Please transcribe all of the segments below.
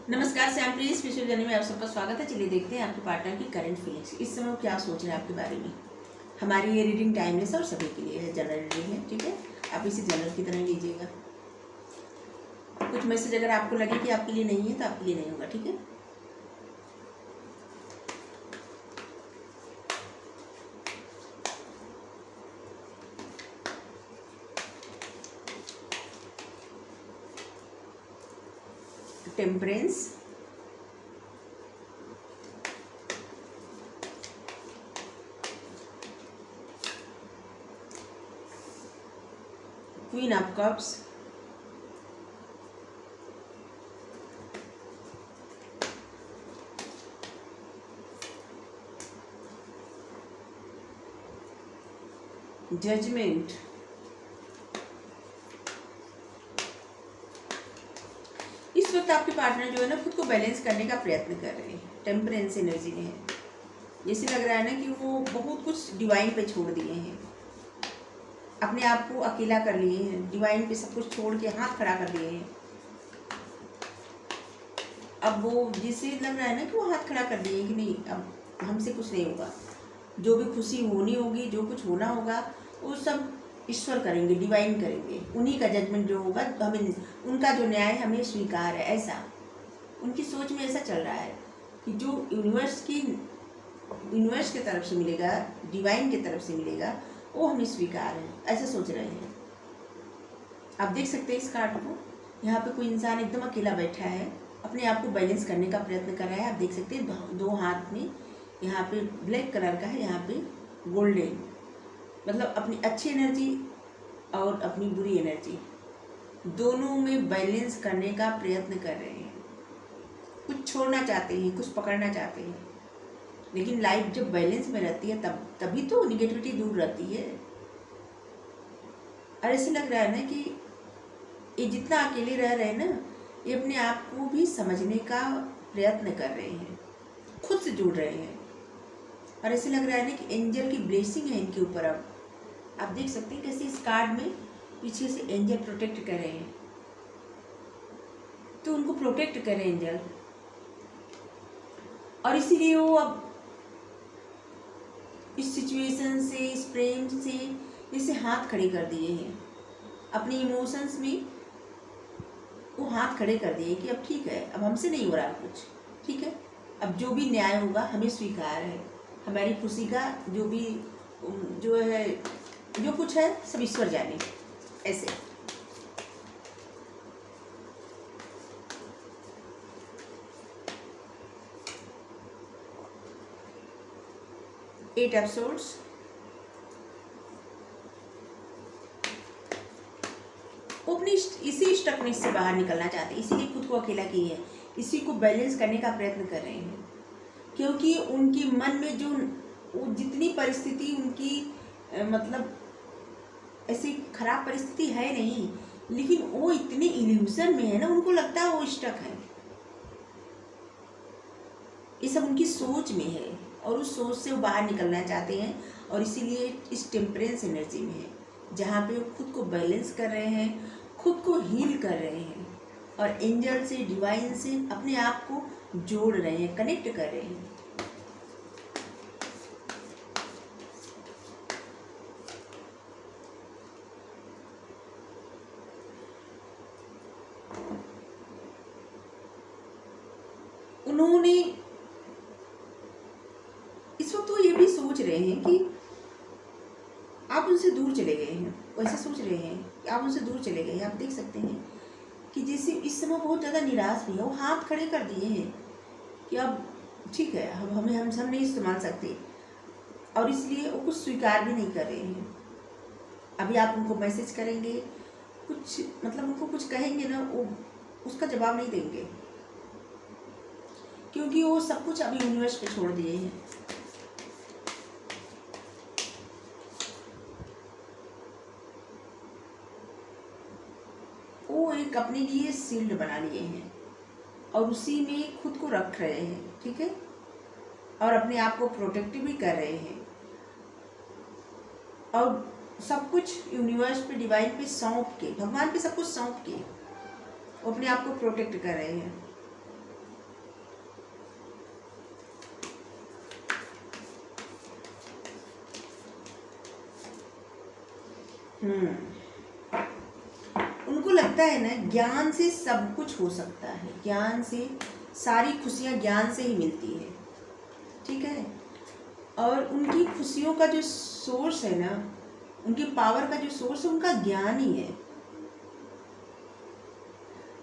नमस्कार श्यामप्रीत special journey में आप सबका स्वागत है। चलिए देखते हैं आपके पार्टनर की करंट फीलिंग्स, इस समय वो क्या सोच रहे हैं आपके बारे में। हमारी ये रीडिंग टाइमलेस और सभी के लिए है, जनरल रीडिंग है, ठीक है। आप इसे जनरल की तरह लीजिएगा। कुछ मैसेज अगर आपको लगे कि आपके लिए नहीं है तो आपके लिए नहीं होगा, ठीक है। Temperance, queen of cups, judgement, इस वक्त आपके पार्टनर जो है ना खुद को बैलेंस करने का प्रयत्न कर रहे हैं। टेम्परेंस एनर्जी में है। जैसे लग रहा है ना कि वो बहुत कुछ डिवाइन पे छोड़ दिए हैं, अपने आप को अकेला कर लिए हैं, डिवाइन पे सब कुछ छोड़ के हाथ खड़ा कर दिए हैं। अब वो जिसे लग रहा है ना कि वो हाथ खड़ा कर दिए कि नहीं, अब हमसे कुछ नहीं होगा, जो भी खुशी होनी होगी, जो कुछ होना होगा वो सब ईश्वर करेंगे, डिवाइन करेंगे। उन्हीं का जजमेंट जो होगा हमें, उनका जो न्याय हमें स्वीकार है। ऐसा उनकी सोच में ऐसा चल रहा है कि जो यूनिवर्स की तरफ से मिलेगा, डिवाइन की तरफ से मिलेगा, वो हमें स्वीकार है, ऐसा सोच रहे हैं। आप देख सकते हैं इस कार्ड को, यहाँ पे कोई इंसान एकदम अकेला बैठा है, अपने आप को बैलेंस करने का प्रयत्न कर रहा है। आप देख सकते हैं दो हाथ में, यहाँ पे ब्लैक कलर का है, यहाँ पे गोल्डन, मतलब अपनी अच्छी एनर्जी और अपनी बुरी एनर्जी दोनों में बैलेंस करने का प्रयत्न कर रहे हैं। कुछ छोड़ना चाहते हैं, कुछ पकड़ना चाहते हैं, लेकिन लाइफ जब बैलेंस में रहती है तभी तो निगेटिविटी दूर रहती है। और ऐसे लग रहा है ना कि ये जितना अकेले रह रहे हैं ना, ये अपने आप को भी समझने का प्रयत्न कर रहे हैं, खुद से जुड़ रहे हैं। और ऐसे लग रहा है ना कि एंजल की ब्लेसिंग है इनके ऊपर। अब आप देख सकते हैं कैसे इस कार्ड में पीछे से एंजल प्रोटेक्ट कर रहे हैं, तो उनको प्रोटेक्ट कर रहे हैं एंजल। और इसीलिए वो अब इस सिचुएशन से, इस प्रेम से जैसे हाथ खड़े कर दिए हैं, अपने इमोशंस में वो हाथ खड़े कर दिए कि अब ठीक है, अब हमसे नहीं हो रहा कुछ, ठीक है, अब जो भी न्याय होगा हमें स्वीकार है। हमारी खुशी का जो भी जो है, जो कुछ है सब ईश्वर जाने। ऐसे एट ऑफ सोर्ड्स, वो अपनी इसी स्टकनेस से बाहर निकलना चाहते हैं, इसीलिए खुद को अकेला किए हैं, इसी को बैलेंस करने का प्रयत्न कर रहे हैं। क्योंकि उनकी मन में जो वो जितनी परिस्थिति उनकी मतलब ऐसी खराब परिस्थिति है नहीं, लेकिन वो इतने इल्यूजन में है ना, उनको लगता है वो स्टक है। ये सब उनकी सोच में है और उस सोच से वो बाहर निकलना चाहते हैं। और इसीलिए इस टेम्परेंस एनर्जी में है, जहाँ पे वो खुद को बैलेंस कर रहे हैं, खुद को हील कर रहे हैं और एंजल से, डिवाइन से अपने आप को जोड़ रहे हैं, कनेक्ट कर रहे हैं। उन्होंने इस वक्त वो ये भी सोच रहे हैं कि आप उनसे दूर चले गए हैं, वैसे सोच रहे हैं कि आप उनसे दूर चले गए हैं। आप देख सकते हैं कि जैसे इस समय बहुत ज़्यादा निराश भी है, वो हाथ खड़े कर दिए हैं कि अब ठीक है, हम नहीं संभाल सकते, और इसलिए वो कुछ स्वीकार भी नहीं कर रहे हैं। अभी आप उनको मैसेज करेंगे, कुछ मतलब उनको कुछ कहेंगे ना, वो उसका जवाब नहीं देंगे, क्योंकि वो सब कुछ अभी यूनिवर्स पे छोड़ दिए हैं। वो एक अपने लिए शील्ड बना लिए हैं और उसी में खुद को रख रहे हैं, ठीक है, और अपने आप को प्रोटेक्ट भी कर रहे हैं। और सब कुछ यूनिवर्स पे, डिवाइन पे सौंप के, भगवान पे सब कुछ सौंप के वो अपने आप को प्रोटेक्ट कर रहे हैं। हम्म उनको लगता है ना, ज्ञान से सब कुछ हो सकता है, ज्ञान से सारी खुशियाँ ज्ञान से ही मिलती है। ठीक है, और उनकी खुशियों का जो सोर्स है ना, उनकी पावर का जो सोर्स है, उनका ज्ञान ही है।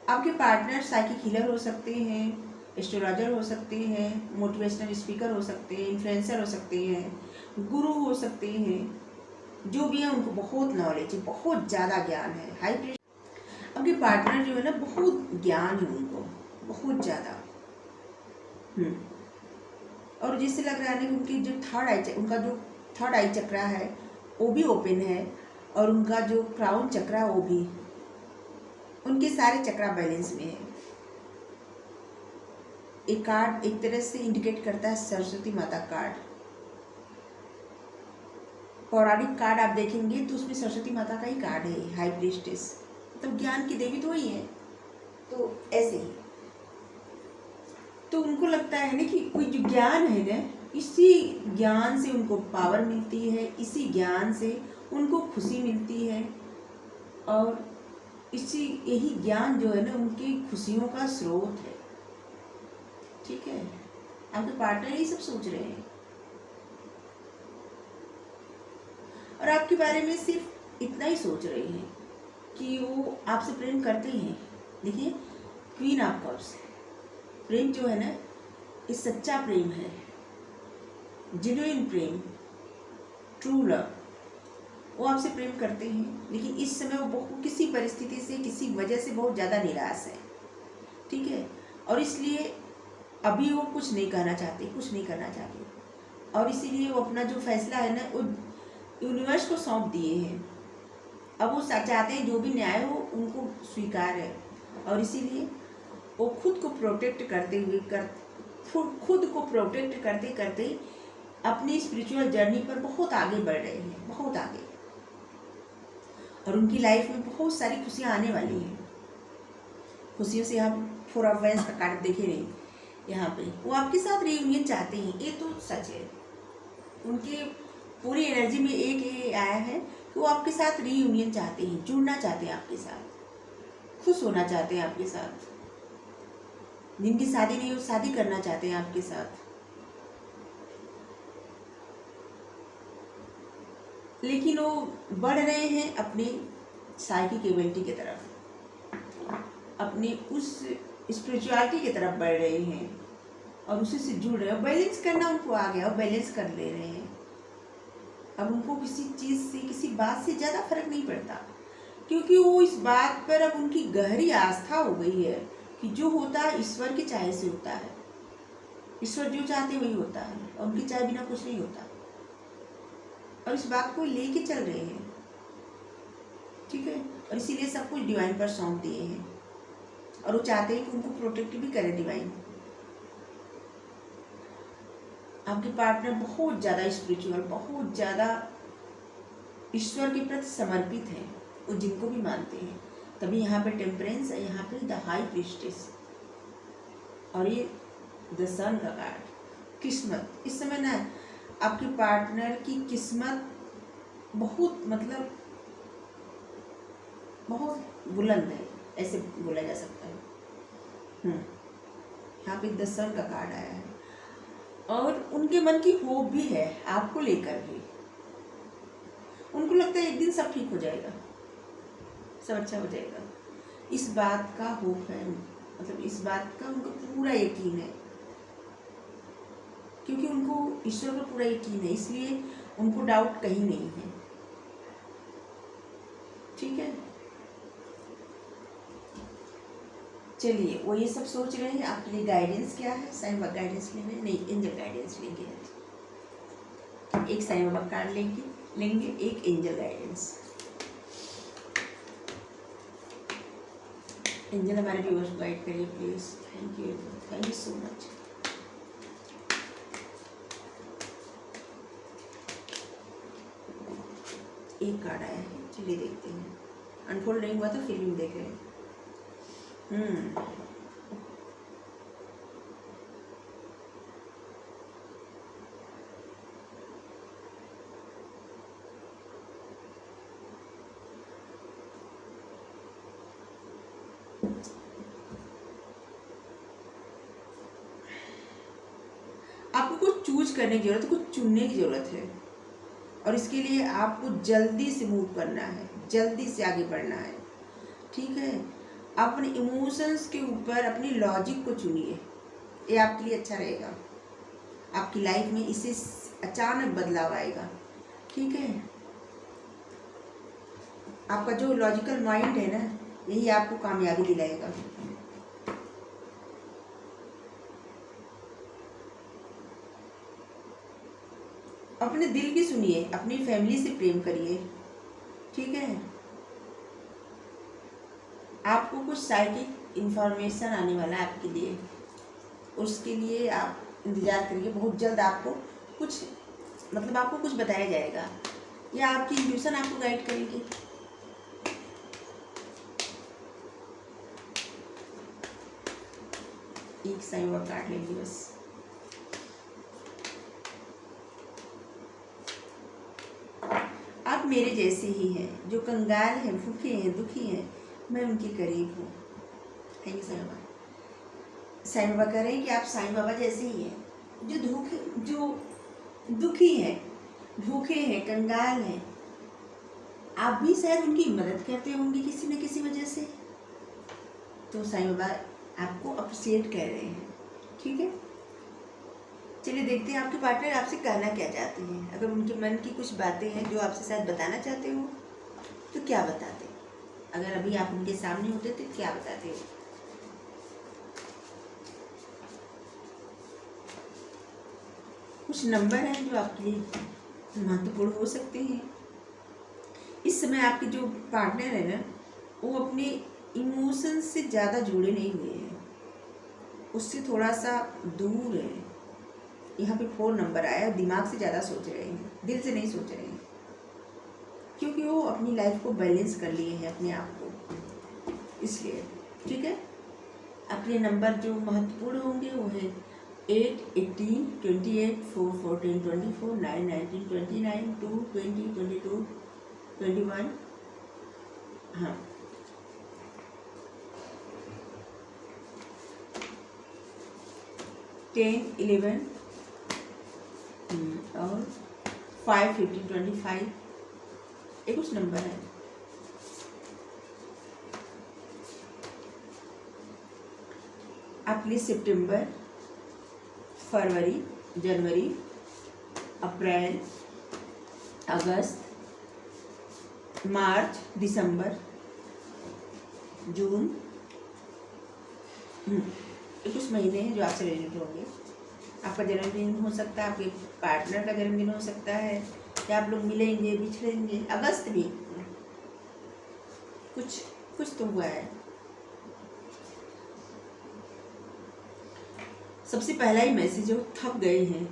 आपके पार्टनर साइकिक हीलर हो सकते हैं, एस्ट्रोलॉजर हो सकते हैं, मोटिवेशनल स्पीकर हो सकते हैं, इन्फ्लुएंसर हो सकते हैं, गुरु हो सकते हैं, जो भी है उनको बहुत नॉलेज है, बहुत ज़्यादा ज्ञान है, हाई प्रिस्ट। आपके पार्टनर जो है ना, बहुत ज्ञान है उनको, बहुत ज़्यादा। और जिससे लग रहा है ना कि उनकी जो उनका जो थर्ड आई चक्रा है वो भी ओपन है, और उनका जो क्राउन चक्रा है वो भी, उनके सारे चक्रा बैलेंस में है। एक कार्ड एक तरह से इंडिकेट करता है सरस्वती माता कार्ड। पौराणिक कार्ड आप देखेंगे तो उसमें सरस्वती माता का ही कार्ड है, हाई प्रीस्टेस, मतलब ज्ञान की देवी तो वही है। तो ऐसे ही तो उनको लगता है ना कि कोई जो ज्ञान है ना, इसी ज्ञान से उनको पावर मिलती है, इसी ज्ञान से उनको खुशी मिलती है, और इसी यही ज्ञान जो है ना उनकी खुशियों का स्रोत है। ठीक है, आपके पार्टनर ये सब सोच रहे हैं, और आपके बारे में सिर्फ इतना ही सोच रहे हैं कि वो आपसे प्रेम करते हैं। देखिए, क्वीन ऑफ कप्स, प्रेम जो है ना, ये सच्चा प्रेम है, जेन्युइन प्रेम, ट्रू लव। वो आपसे प्रेम करते हैं, लेकिन इस समय वो किसी परिस्थिति से, किसी वजह से बहुत ज़्यादा निराश है। ठीक है, और इसलिए अभी वो कुछ नहीं कहना चाहते, कुछ नहीं करना चाहते, और इसीलिए वो अपना जो फैसला है ना, वो यूनिवर्स को सौंप दिए हैं। अब वो चाहते हैं जो भी न्याय हो उनको स्वीकार है, और इसीलिए वो खुद को प्रोटेक्ट करते हुए खुद को प्रोटेक्ट करते करते अपनी स्पिरिचुअल जर्नी पर बहुत आगे बढ़ रहे हैं, बहुत आगे। और उनकी लाइफ में बहुत सारी खुशियाँ आने वाली हैं। खुशियों से आप 4 ऑफ वैंड्स का कार्ड देखे नहीं, यहाँ पे वो आपके साथ रियूनियन चाहते हैं, ये तो सच है। उनके पूरी एनर्जी में एक ये आया है कि वो आपके साथ रीयूनियन चाहते हैं, जुड़ना चाहते हैं आपके साथ, खुश होना चाहते हैं आपके साथ। जिनकी शादी नहीं हो, शादी करना चाहते हैं आपके साथ। लेकिन वो बढ़ रहे हैं अपनी साइकिक एबिलिटी की तरफ, अपनी उस स्पिरिचुअलिटी की तरफ बढ़ रहे हैं, और उसी से जुड़ रहे हैं। बैलेंस करना उनको आ गया, और बैलेंस कर ले रहे हैं। अब उनको किसी चीज़ से, किसी बात से ज़्यादा फर्क नहीं पड़ता, क्योंकि वो इस बात पर अब उनकी गहरी आस्था हो गई है कि जो होता है ईश्वर की चाह से होता है। ईश्वर जो चाहते वही होता है, और उनकी चाह बिना कुछ नहीं होता, और इस बात को लेके चल रहे हैं। ठीक है, और इसीलिए सब कुछ डिवाइन पर सौंप दिए हैं, और वो चाहते हैं कि उनको प्रोटेक्ट भी करे डिवाइन। आपके पार्टनर बहुत ज़्यादा स्पिरिचुअल, बहुत ज़्यादा ईश्वर के प्रति समर्पित है, वो जिनको भी मानते हैं। तभी यहाँ पे टेम्परेंस है, यहाँ पे द हाई प्रीस्टेस, और ये द सन का कार्ड, किस्मत। इस समय ना आपके पार्टनर की किस्मत बहुत, मतलब बहुत बुलंद है, ऐसे बोला जा सकता है। यहाँ पे द सन का कार्ड आया है, और उनके मन की होप भी है आपको लेकर भी। उनको लगता है एक दिन सब ठीक हो जाएगा, सब अच्छा हो जाएगा, इस बात का होप है, मतलब इस बात का उनको पूरा यकीन है, क्योंकि उनको ईश्वर पर पूरा यकीन है, इसलिए उनको डाउट कहीं नहीं है। ठीक है, चलिए, वो ये सब सोच रहे हैं। आपके लिए गाइडेंस क्या है? साईं बाबा गाइडेंस लेंगे, नहीं एंजल गाइडेंस लेंगे। एक साईं बाबा कार्ड लेंगे, एक एंजल गाइडेंस। एंजल हमारे व्यूअर्स को गाइड करिए please. Thank you so much. एक कार्ड आया है, चलिए देखते हैं। अनफोल्ड नहीं हुआ था, फिल्म देख रहे हैं। कुछ चूज करने की ज़रूरत है, कुछ चुनने की ज़रूरत है। और इसके लिए आपको जल्दी से मूव करना है, जल्दी से आगे बढ़ना है, ठीक है। अपने इमोशंस के ऊपर अपनी लॉजिक को चुनिए, ये आपके लिए अच्छा रहेगा। आपकी लाइफ में इससे अचानक बदलाव आएगा, ठीक है। आपका जो लॉजिकल माइंड है ना, यही आपको कामयाबी दिलाएगा। अपने दिल की सुनिए, अपनी फैमिली से प्रेम करिए, ठीक है। आपको कुछ साइकिक इंफॉर्मेशन आने वाला है आपके लिए, उसके लिए आप इंतज़ार करिए। बहुत जल्द आपको कुछ आपको कुछ बताया जाएगा, या आपकी इंट्यूशन आपको गाइड करेगी। एक साइन वर्ड काट लेंगे बस। आप मेरे जैसे ही हैं, जो कंगाल हैं, भूखे हैं, दुखी हैं, मैं उनके करीब हूँ। Thank you Sai Baba. साईं बाबा कह रहे हैं कि आप साईं बाबा जैसे ही हैं, जो दुखी हैं, भूखे हैं, कंगाल हैं। आप भी शायद उनकी मदद करते होंगे किसी न किसी वजह से, तो साईं बाबा आपको अप्रिशिएट कर रहे हैं, ठीक है। चलिए देखते हैं आपके पार्टनर आपसे कहना क्या चाहते हैं। अगर उनके मन की कुछ बातें हैं जो आपसे शायद बताना चाहते हो, तो क्या बताते? अगर अभी आप उनके सामने होते तो क्या बताते हो? कुछ नंबर हैं जो आपके लिए महत्वपूर्ण हो सकते हैं। इस समय आपके जो पार्टनर है ना, वो अपने इमोशन से ज़्यादा जुड़े नहीं हुए हैं, उससे थोड़ा सा दूर है। यहाँ पे 4 नंबर आया, दिमाग से ज़्यादा सोच रहे हैं, दिल से नहीं सोच रहे हैं, क्योंकि वो अपनी लाइफ को बैलेंस कर लिए हैं अपने आप को, इसलिए, ठीक है। अपने नंबर जो महत्वपूर्ण होंगे वो है 8, 18, 28, 4, 14, 24, 9, 19, 29, 2, 20, 22, 21, हाँ, 10, 11 और 5, 15, 25, ये कुछ नंबर है। आपके लिए सितंबर, फरवरी, जनवरी, अप्रैल, अगस्त, मार्च, दिसंबर, जून, ये कुछ महीने हैं जो आपसे रिलेटेड होंगे। आपका जन्मदिन हो सकता है, आपके पार्टनर का जन्मदिन हो सकता है, या आप लोग मिलेंगे, बिछड़ेंगे। अगस्त भी कुछ तो हुआ है। सबसे पहला ही मैसेज है, थक गए हैं,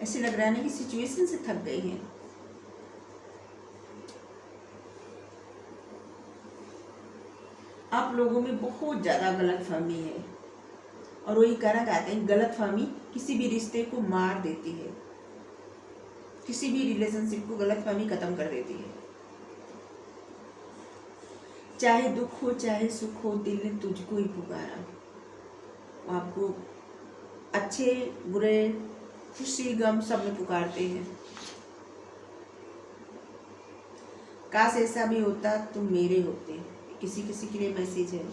ऐसे लग रहा है ना कि सिचुएशन से थक गए हैं। आप लोगों में बहुत ज़्यादा गलतफहमी है, और वही कहना चाहते हैं, गलतफहमी किसी भी रिश्ते को मार देती है, किसी भी रिलेशनशिप को गलतफहमी खत्म कर देती है। चाहे दुख हो चाहे सुख हो, दिल ने तुझको ही पुकारा। आपको अच्छे बुरे, खुशी गम सब में पुकारते हैं। काश ऐसा भी होता तुम मेरे होते। किसी किसी के लिए मैसेज है,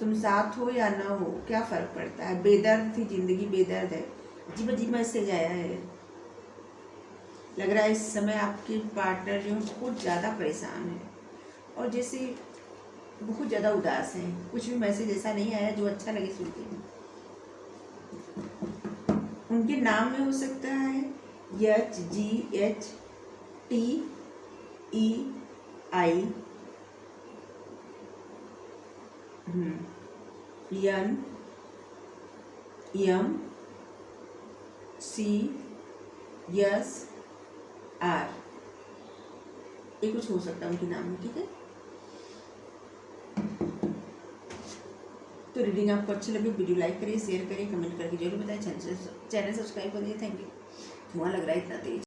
तुम साथ हो या ना हो क्या फ़र्क पड़ता है, बेदर्द थी जिंदगी बेदर्द है। अजीब अजीब मैसेज आया है। लग रहा है इस समय आपके पार्टनर जो है बहुत ज़्यादा परेशान है, और जैसे बहुत ज़्यादा उदास हैं। कुछ भी मैसेज ऐसा नहीं आया जो अच्छा लगे सुन के। उनके नाम में हो सकता है HGHTEI, NMCSR, ये कुछ हो सकता है उनके नाम में, ठीक है। तो रीडिंग आपको अच्छी लगे, वीडियो लाइक करिए, शेयर करिए, कमेंट करके जरूर बताएं। चैनल सब्सक्राइब करिए। Thank you. धुआं लग रहा है इतना तेज।